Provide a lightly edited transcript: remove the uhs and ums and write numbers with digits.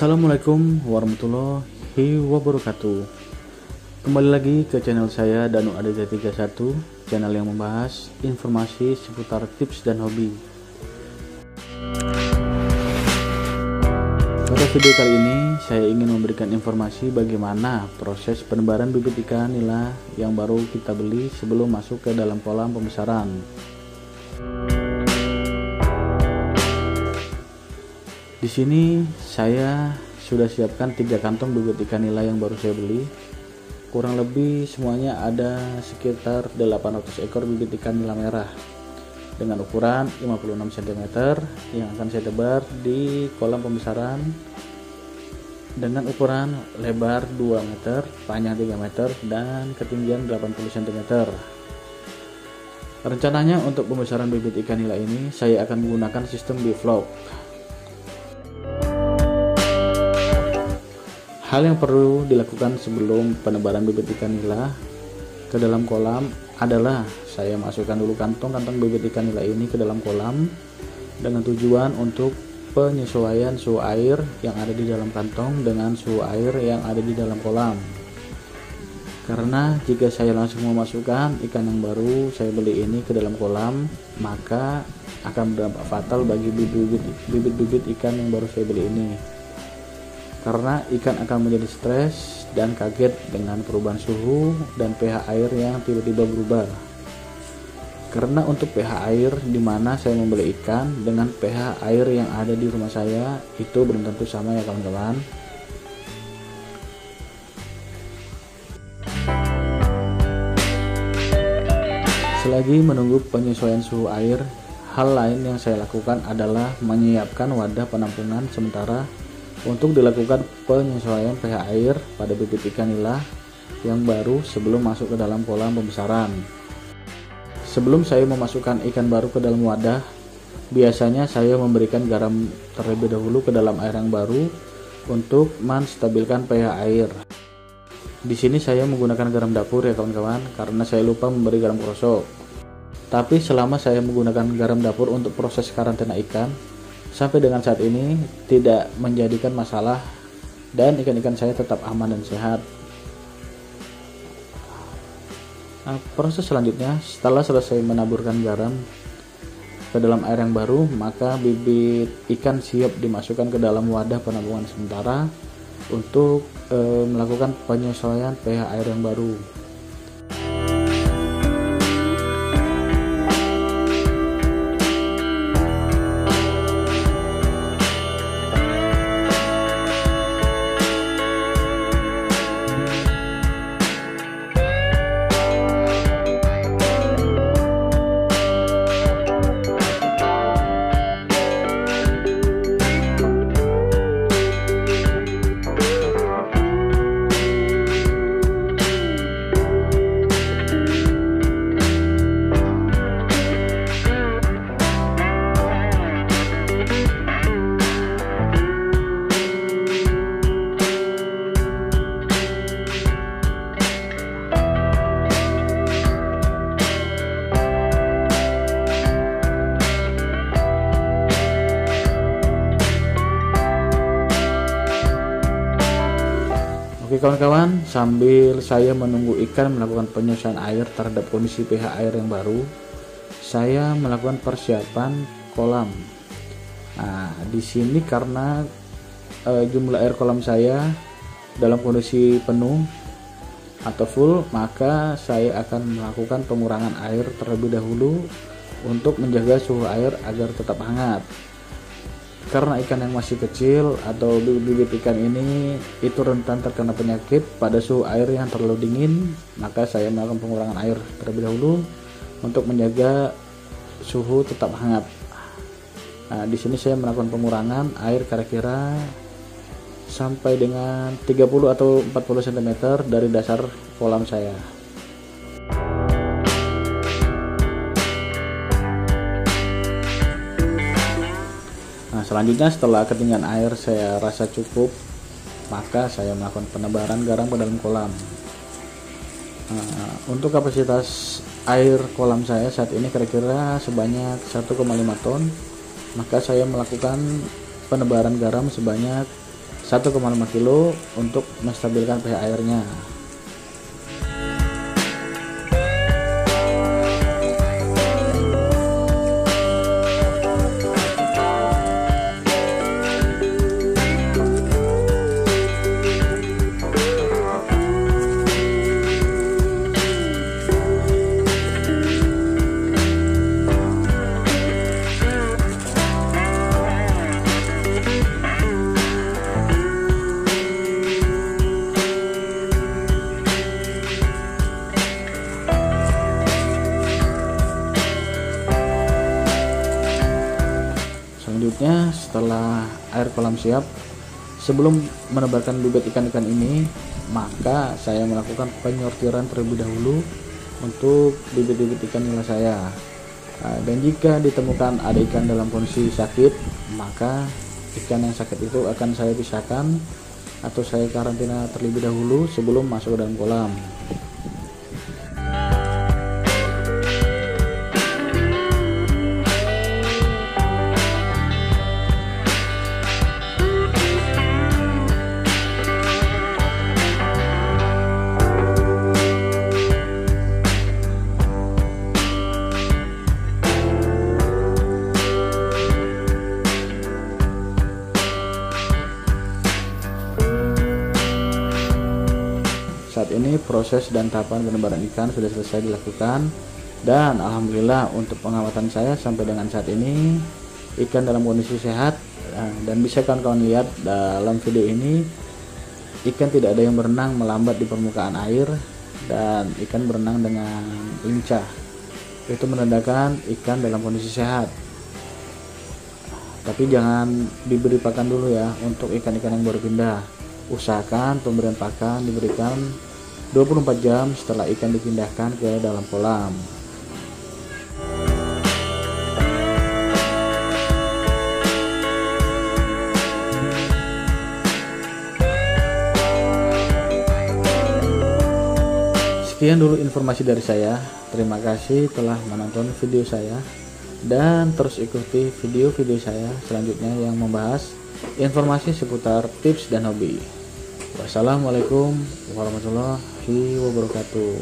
Assalamualaikum warahmatullahi wabarakatuh. Kembali lagi ke channel saya Danu Aditya 31, channel yang membahas informasi seputar tips dan hobi. Pada video kali ini saya ingin memberikan informasi bagaimana proses penebaran bibit ikan nila yang baru kita beli sebelum masuk ke dalam kolam pembesaran. Di sini saya sudah siapkan 3 kantong bibit ikan nila yang baru saya beli. Kurang lebih semuanya ada sekitar 800 ekor bibit ikan nila merah dengan ukuran 56 cm yang akan saya tebar di kolam pembesaran dengan ukuran lebar 2 meter, panjang 3 meter, dan ketinggian 80 cm. Rencananya untuk pembesaran bibit ikan nila ini saya akan menggunakan sistem bivlog. Hal yang perlu dilakukan sebelum penebaran bibit ikan nila ke dalam kolam adalah saya masukkan dulu kantong-kantong bibit ikan nila ini ke dalam kolam dengan tujuan untuk penyesuaian suhu air yang ada di dalam kantong dengan suhu air yang ada di dalam kolam. Karena jika saya langsung memasukkan ikan yang baru saya beli ini ke dalam kolam, maka akan berdampak fatal bagi bibit-bibit ikan yang baru saya beli ini. Karena ikan akan menjadi stres dan kaget dengan perubahan suhu dan pH air yang tiba-tiba berubah. Karena untuk pH air di mana saya membeli ikan dengan pH air yang ada di rumah saya itu belum tentu sama ya kawan-kawan. Selagi menunggu penyesuaian suhu air, hal lain yang saya lakukan adalah menyiapkan wadah penampungan sementara untuk dilakukan penyesuaian pH air pada bibit ikan nila yang baru sebelum masuk ke dalam kolam pembesaran. Sebelum saya memasukkan ikan baru ke dalam wadah, biasanya saya memberikan garam terlebih dahulu ke dalam air yang baru untuk menstabilkan pH air. Di sini saya menggunakan garam dapur ya kawan-kawan, karena saya lupa memberi garam krosok. Tapi selama saya menggunakan garam dapur untuk proses karantina ikan, sampai dengan saat ini tidak menjadikan masalah dan ikan-ikan saya tetap aman dan sehat. Nah, proses selanjutnya setelah selesai menaburkan garam ke dalam air yang baru, maka bibit ikan siap dimasukkan ke dalam wadah penampungan sementara untuk melakukan penyesuaian pH air yang baru. Oke kawan-kawan, sambil saya menunggu ikan melakukan penyesuaian air terhadap kondisi pH air yang baru, saya melakukan persiapan kolam. Nah, di sini karena jumlah air kolam saya dalam kondisi penuh atau full, maka saya akan melakukan pengurangan air terlebih dahulu untuk menjaga suhu air agar tetap hangat. Karena ikan yang masih kecil atau bibit ikan ini itu rentan terkena penyakit pada suhu air yang terlalu dingin, maka saya melakukan pengurangan air terlebih dahulu untuk menjaga suhu tetap hangat. Nah, di sini saya melakukan pengurangan air kira-kira sampai dengan 30 atau 40 cm dari dasar kolam saya. Nah, selanjutnya setelah ketinggian air saya rasa cukup, maka saya melakukan penebaran garam ke dalam kolam. Untuk kapasitas air kolam saya saat ini kira-kira sebanyak 1,5 ton, maka saya melakukan penebaran garam sebanyak 1,5 kilo untuk menstabilkan pH airnya. Selanjutnya, setelah air kolam siap, sebelum menebarkan bibit ikan-ikan ini, maka saya melakukan penyortiran terlebih dahulu untuk bibit-bibit ikan nila saya. Dan jika ditemukan ada ikan dalam kondisi sakit, maka ikan yang sakit itu akan saya pisahkan atau saya karantina terlebih dahulu sebelum masuk ke dalam kolam. Saat ini proses dan tahapan penebaran ikan sudah selesai dilakukan, dan alhamdulillah untuk pengamatan saya sampai dengan saat ini ikan dalam kondisi sehat. Dan bisa kawan-kawan lihat dalam video ini, ikan tidak ada yang berenang melambat di permukaan air dan ikan berenang dengan lincah. Itu menandakan ikan dalam kondisi sehat. Tapi jangan diberi pakan dulu ya untuk ikan-ikan yang baru pindah. Usahakan pemberian pakan diberikan 24 jam setelah ikan dipindahkan ke dalam kolam. Sekian dulu informasi dari saya. Terima kasih telah menonton video saya, dan terus ikuti video-video saya selanjutnya yang membahas informasi seputar tips dan hobi. Wassalamualaikum warahmatullahi wabarakatuh.